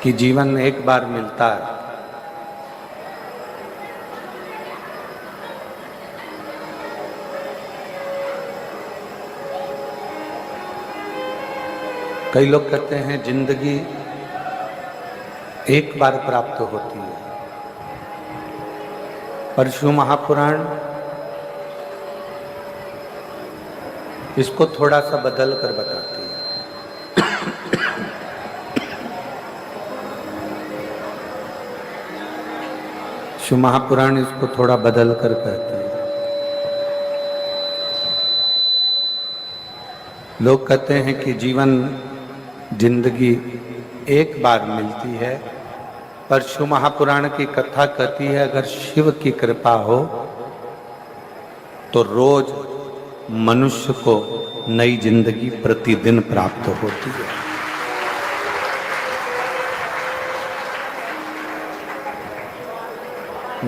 कि जीवन एक बार मिलता है। कई लोग कहते हैं जिंदगी एक बार प्राप्त होती है, पर शिव महापुराण इसको थोड़ा सा बदल कर बताती है। शिव महापुराण इसको थोड़ा बदल कर कहते हैं। लोग कहते हैं कि जीवन जिंदगी एक बार मिलती है, पर शिव महापुराण की कथा कहती है अगर शिव की कृपा हो तो रोज मनुष्य को नई जिंदगी प्रतिदिन प्राप्त होती है।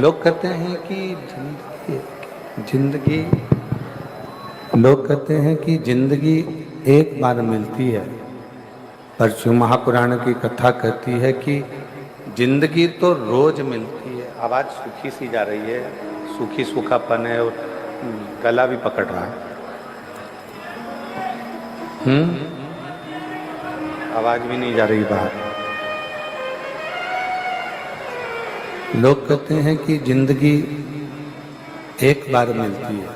लोग कहते हैं कि जिंदगी एक बार मिलती है, पर शिव महापुराण की कथा कहती है कि जिंदगी तो रोज मिलती है। आवाज सूखी सी जा रही है, सूखी सूखापन है और गला भी पकड़ रहा है। आवाज भी नहीं जा रही बाहर। लोग कहते हैं कि जिंदगी एक बार मिलती है,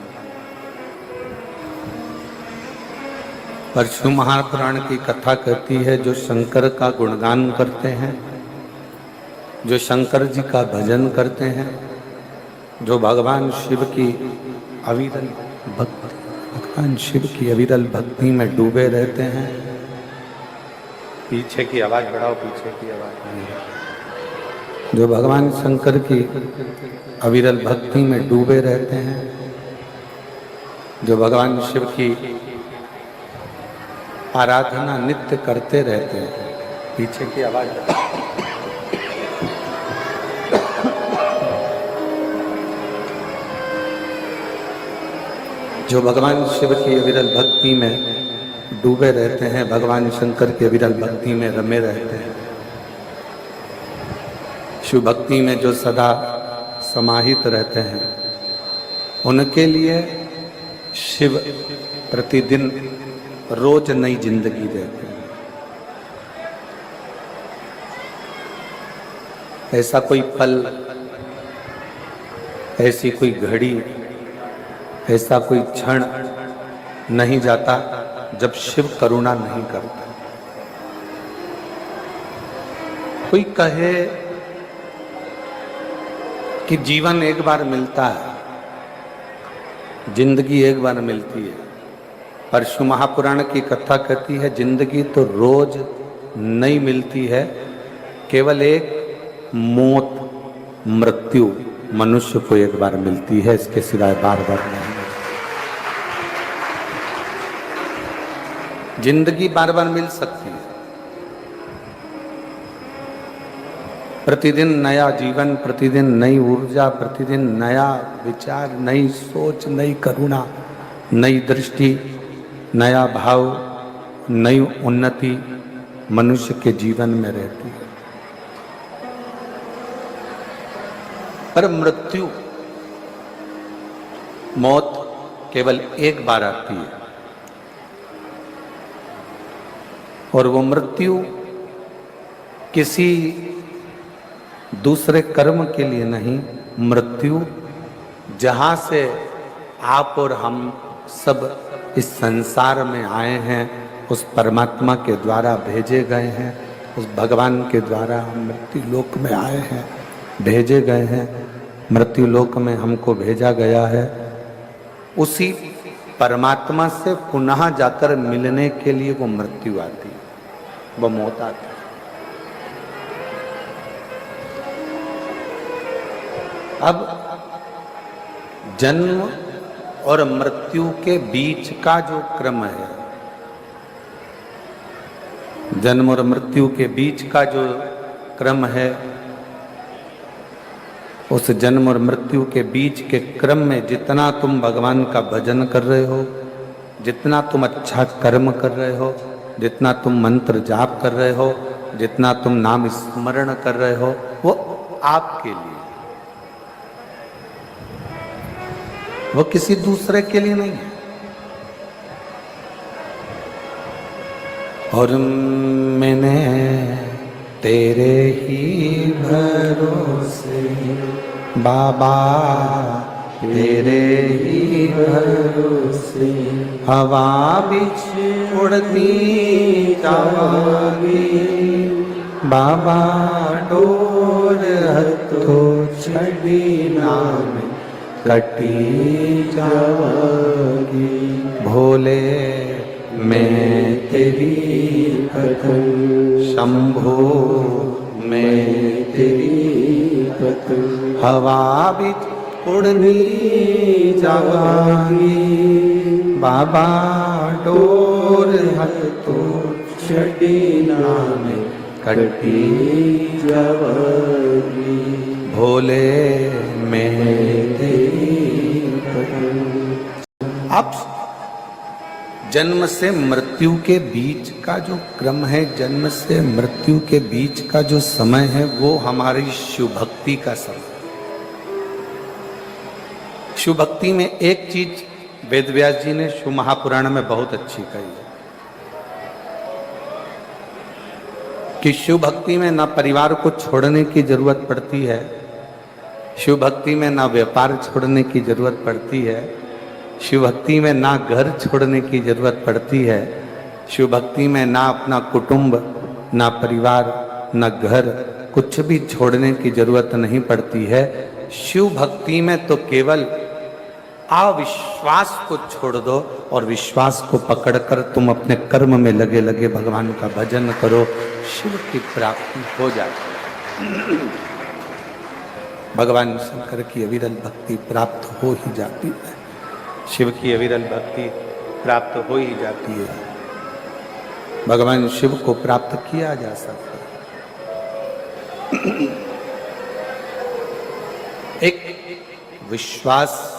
पर शिव महापुराण की कथा कहती है जो शंकर का गुणगान करते हैं, जो शंकर जी का भजन करते हैं, जो भगवान शिव की अविरल भक्ति में डूबे रहते हैं। पीछे की आवाज बढ़ाओ, पीछे की आवाज। जो भगवान शंकर की अविरल भक्ति में डूबे रहते हैं, जो भगवान शिव की आराधना नित्य करते रहते हैं। पीछे की आवाज जो भगवान शिव की अविरल भक्ति में डूबे रहते हैं, भगवान शंकर की अविरल भक्ति में रमे रहते हैं, शिव भक्ति में जो सदा समाहित रहते हैं, उनके लिए शिव प्रतिदिन रोज नई जिंदगी देते हैं। ऐसा कोई पल, ऐसी कोई घड़ी, ऐसा कोई क्षण नहीं जाता जब शिव करुणा नहीं करता। कोई कहे कि जीवन एक बार मिलता है, जिंदगी एक बार मिलती है, पर शिव महापुराण की कथा कहती है जिंदगी तो रोज नई मिलती है। केवल एक मौत, मृत्यु मनुष्य को एक बार मिलती है, इसके सिवाय बार बार नहीं। जिंदगी बार बार मिल सकती है, प्रतिदिन नया जीवन, प्रतिदिन नई ऊर्जा, प्रतिदिन नया विचार, नई सोच, नई करुणा, नई दृष्टि, नया भाव, नई उन्नति मनुष्य के जीवन में रहती है। पर मृत्यु, मौत केवल एक बार आती है, और वो मृत्यु किसी दूसरे कर्म के लिए नहीं। मृत्यु जहाँ से आप और हम सब इस संसार में आए हैं, उस परमात्मा के द्वारा भेजे गए हैं, उस भगवान के द्वारा हम मृत्यु लोक में आए हैं, भेजे गए हैं। मृत्यु लोक में हमको भेजा गया है, उसी परमात्मा से पुनः जाकर मिलने के लिए वो मृत्यु आती है, वो मौत आती है। अब जन्म और मृत्यु के बीच का जो क्रम है, जन्म और मृत्यु के बीच का जो क्रम है, उस जन्म और मृत्यु के बीच के क्रम में जितना तुम भगवान का भजन कर रहे हो, जितना तुम अच्छा कर्म कर रहे हो, जितना तुम मंत्र जाप कर रहे हो, जितना तुम नाम स्मरण कर रहे हो वो आपके लिए, वो किसी दूसरे के लिए नहीं है। और मैंने तेरे ही भरोसे बाबा, तेरे ही भरोसे हवा बिच उड़ती जावांगी बाबा, डोर हथो छड़ी नाम कटी जावांगी। भोले मैं तेरी कथन, शंभो मैं तेरी कथन, हवा बिच उड़नी जावांगी बाबा, डोर हथो छड़ी नाम कटी जावांगी। भोले मैं तेरी कथन। आप जन्म से मृत्यु के बीच का जो क्रम है, जन्म से मृत्यु के बीच का जो समय है, वो हमारी शिव भक्ति का समय। शिव भक्ति में एक चीज वेद व्यास जी ने शिव महापुराण में बहुत अच्छी कही है कि शिव भक्ति में ना परिवार को छोड़ने की जरूरत पड़ती है, शिव भक्ति में ना व्यापार छोड़ने की जरूरत पड़ती है, शिव भक्ति में ना घर छोड़ने की जरूरत पड़ती है, शिव भक्ति में ना अपना कुटुंब, ना परिवार, ना घर, कुछ भी छोड़ने की जरूरत नहीं पड़ती है। शिव भक्ति में तो केवल अविश्वास को छोड़ दो और विश्वास को पकड़कर तुम अपने कर्म में लगे लगे भगवान का भजन करो, शिव की प्राप्ति हो जाती है। भगवान शंकर की अविरल भक्ति प्राप्त हो ही जाती है, शिव की अविरल भक्ति प्राप्त हो ही जाती है। भगवान शिव को प्राप्त किया जा सकता है। एक विश्वास,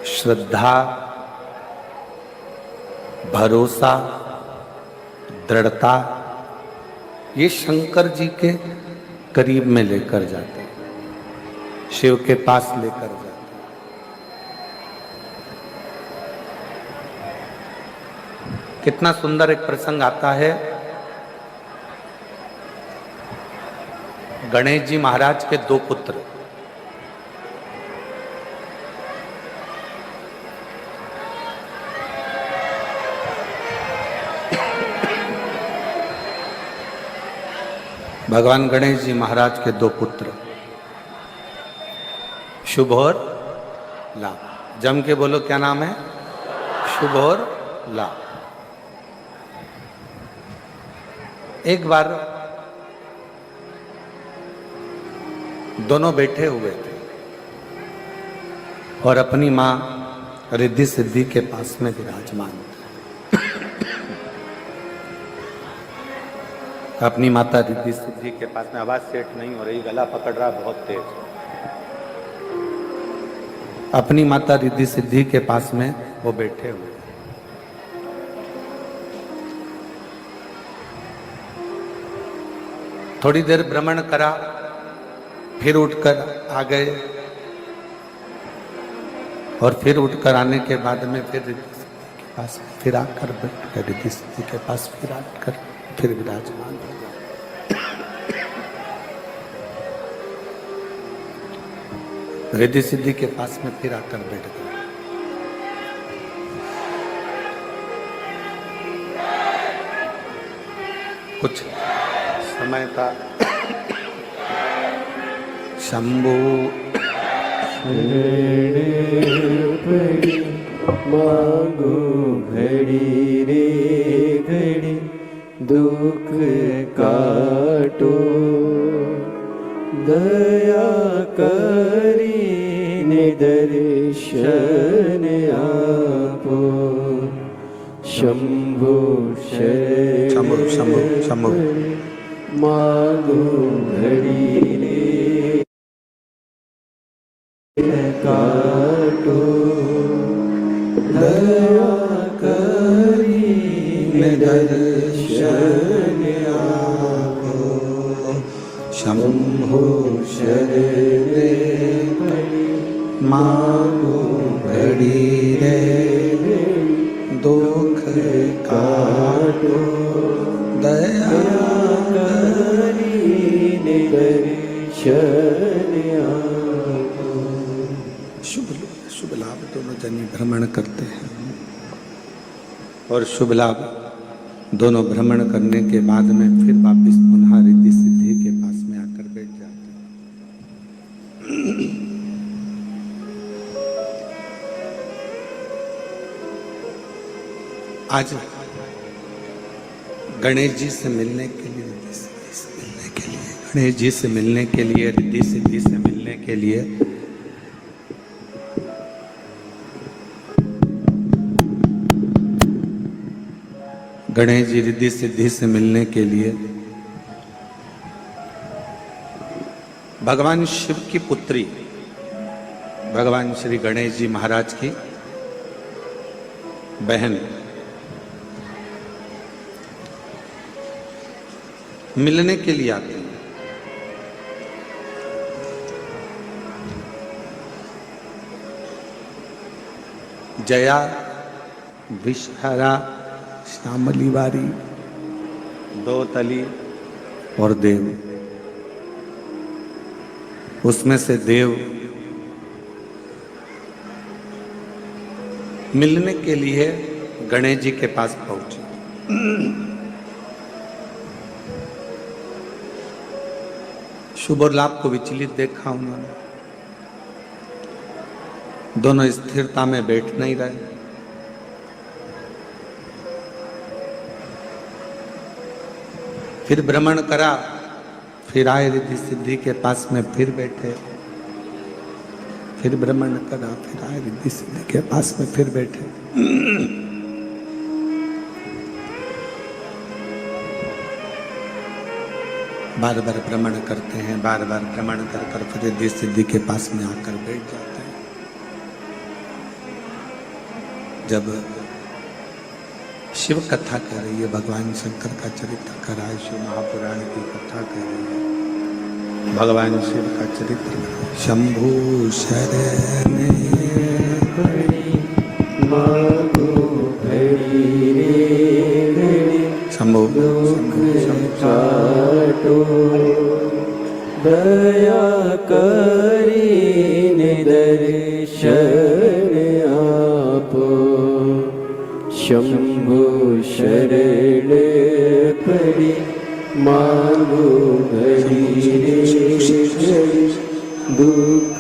श्रद्धा, भरोसा, दृढ़ता, ये शंकर जी के करीब में लेकर जाते हैं, शिव के पास लेकर जाते हैं। कितना सुंदर एक प्रसंग आता है। गणेश जी महाराज के दो पुत्र, भगवान गणेश जी महाराज के दो पुत्र, शुभ और लाभ। जम के बोलो क्या नाम है? शुभ और लाभ। एक बार दोनों बैठे हुए थे और अपनी मां रिद्धि सिद्धि के पास में विराजमान थे। अपनी माता रिद्धि सिद्धि के पास में, आवाज सेट नहीं हो रही, गला पकड़ रहा बहुत तेज। अपनी माता रिद्धि सिद्धि के पास में वो बैठे हुए। थोड़ी देर भ्रमण करा, फिर उठकर आ गए और फिर उठकर आने के बाद में फिर रिद्धि सिद्धि के पास फिर आकर बैठ गए, रिद्धि सिद्धि के पास फिर आकर फिर विराजमान हो गए। रिद्धि सिद्धि के पास में फिर आकर बैठ गए। कुछ समय था, शंभू मांगो घड़ी रे घड़ी, दुख काटो दया करी निदर्शन आपो। शंभो शंभु शंभु शंभु मांगो घड़ी रे काटो दया करी दर्शन आपो शंभो शरणे पड़ी मांगो घड़ी रे दुख काटो दया करीने दर्शन आपो। शुभ लाभ दोनों जनी भ्रमण करते हैं और शुभ लाभ दोनों भ्रमण करने के बाद में फिर वापिस पुनः रिद्धि सिद्धि के पास में आकर बैठ जाते हैं। आज गणेश जी से मिलने के लिए, गणेश जी से मिलने के लिए, रिद्धि सिद्धि से मिलने के लिए गणेश जी रिद्धि सिद्धि से मिलने के लिए भगवान शिव की पुत्री भगवान श्री गणेश जी महाराज की बहन मिलने के लिए आते हैं। जया विषहरा श्यामली वारी दो तली और देव, उसमें से देव मिलने के लिए गणेश जी के पास पहुंचे। शुभ और लाभ को विचलित देखा उन्होंने, दोनों स्थिरता में बैठ नहीं रहे। फिर भ्रमण करा, फिर आए रिद्धि सिद्धि के पास में फिर बैठे, फिर भ्रमण करा, फिर आए रिद्धि सिद्धि के पास में फिर बैठे। बार बार भ्रमण करते हैं, बार बार भ्रमण कर कर फिर रिद्धि सिद्धि के पास में आकर बैठ जाते हैं। जब शिव कथा कह रही है, भगवान शंकर का चरित्र कर रहा है, शिव महापुराण की कथा कह रही है, भगवान शिव का चरित्र। शंभु शरणे पड़ी मांगो घड़ी रे घड़ी शंभु दुख काटो दया करीने दर्शन आपो शंभु शरण पड़ी मांगो घड़ी रे घड़ी दुख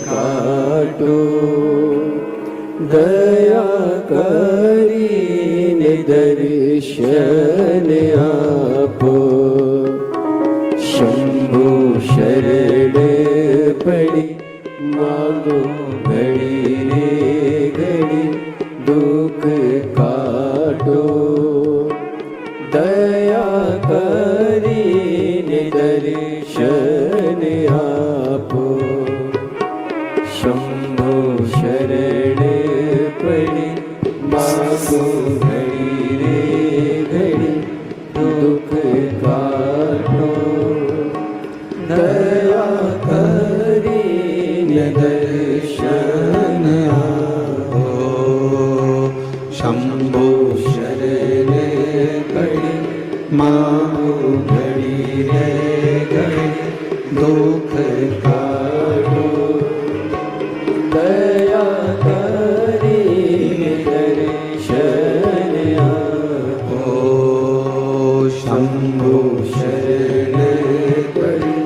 काटो दया करीने दर्शन आपो शंभु शरण पड़ी मांगो घड़ी रे घड़ी दुख काटो दया करीने दर्शन आपो शंभु शरण पड़ी मांगो घड़ी रे घड़ी दुख काटो दया करीने दर्शन आपो शंभु शरण पड़ी मांगो घड़ी रे घड़ी दुख काटो दया करीने दर्शन आपो शंभु शरण पड़ी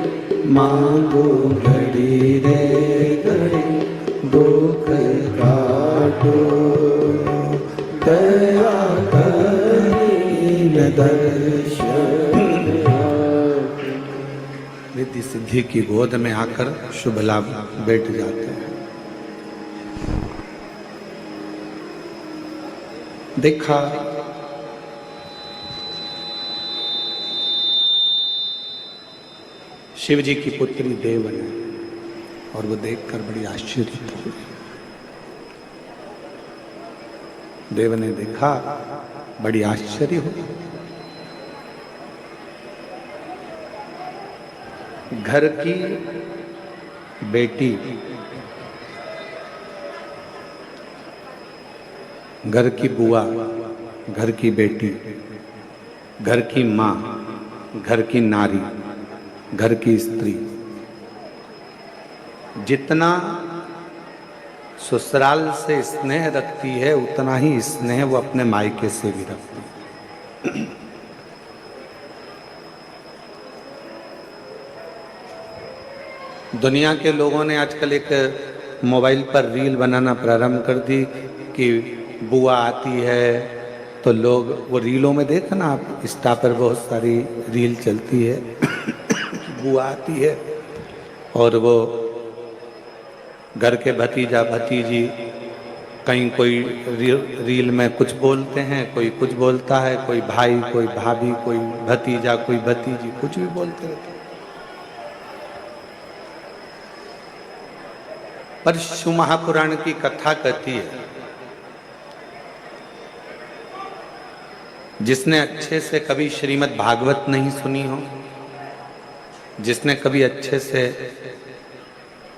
मांगो घड़ी रे घड़ी दुख काटो दया करीने दर्शन आपो। रिद्धि सिद्धि की गोद में आकर शुभ लाभ बैठ जाते हैं। देखा शिव जी की पुत्री देव ने, और वो देखकर बड़ी आश्चर्य हुई। देव ने देखा बड़ी आश्चर्य हो। घर की बेटी, घर की बुआ, घर की बेटी, घर की माँ, घर की नारी, घर की स्त्री जितना ससुराल से स्नेह रखती है उतना ही स्नेह वो अपने मायके से भी रखती है। दुनिया के लोगों ने आजकल एक मोबाइल पर रील बनाना प्रारंभ कर दी कि बुआ आती है तो लोग वो रीलों में देखना, आप इंस्टा पर बहुत सारी रील चलती है बुआ आती है और वो घर के भतीजा भतीजी कहीं कोई रील में कुछ बोलते हैं, कोई कुछ बोलता है, कोई भाई, कोई भाभी, कोई भतीजा, कोई भतीजी, कुछ भी बोलते रहते हैं। पर शिव महापुराण की कथा कहती है जिसने अच्छे से कभी श्रीमद् भागवत नहीं सुनी हो, जिसने कभी अच्छे से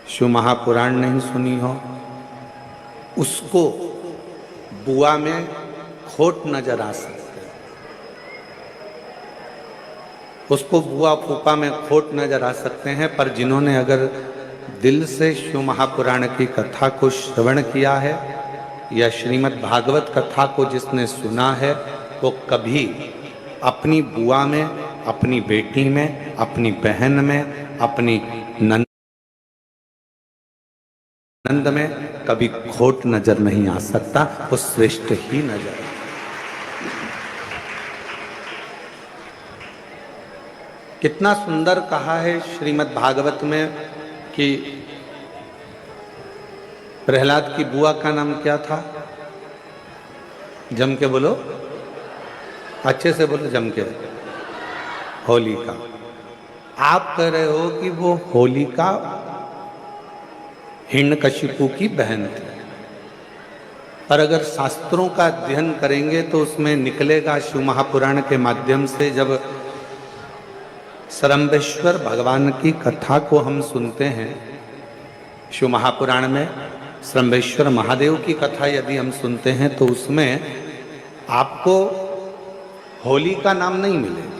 शिव महापुराण नहीं सुनी हो, उसको बुआ में खोट नजर आ सकते है, उसको बुआ फूफा में खोट नजर आ सकते हैं। पर जिन्होंने अगर दिल से शिव महापुराण की कथा को श्रवण किया है या श्रीमद् भागवत कथा को जिसने सुना है, वो कभी अपनी बुआ में, अपनी बेटी में, अपनी बहन में, अपनी नंद में कभी खोट नजर नहीं आ सकता, वो श्रेष्ठ ही नजर है। कितना सुंदर कहा है श्रीमद् भागवत में कि प्रहलाद की बुआ का नाम क्या था? जम के बोलो, अच्छे से बोलो, जम के। होलिका। आप कह रहे हो कि वो होलिका हिरण्यकशिपु की बहन थी, पर अगर शास्त्रों का अध्ययन करेंगे तो उसमें निकलेगा शिव महापुराण के माध्यम से, जब सरम्बेश्वर भगवान की कथा को हम सुनते हैं, शिव महापुराण में सरम्बेश्वर महादेव की कथा यदि हम सुनते हैं तो उसमें आपको होली का नाम नहीं मिलेगा।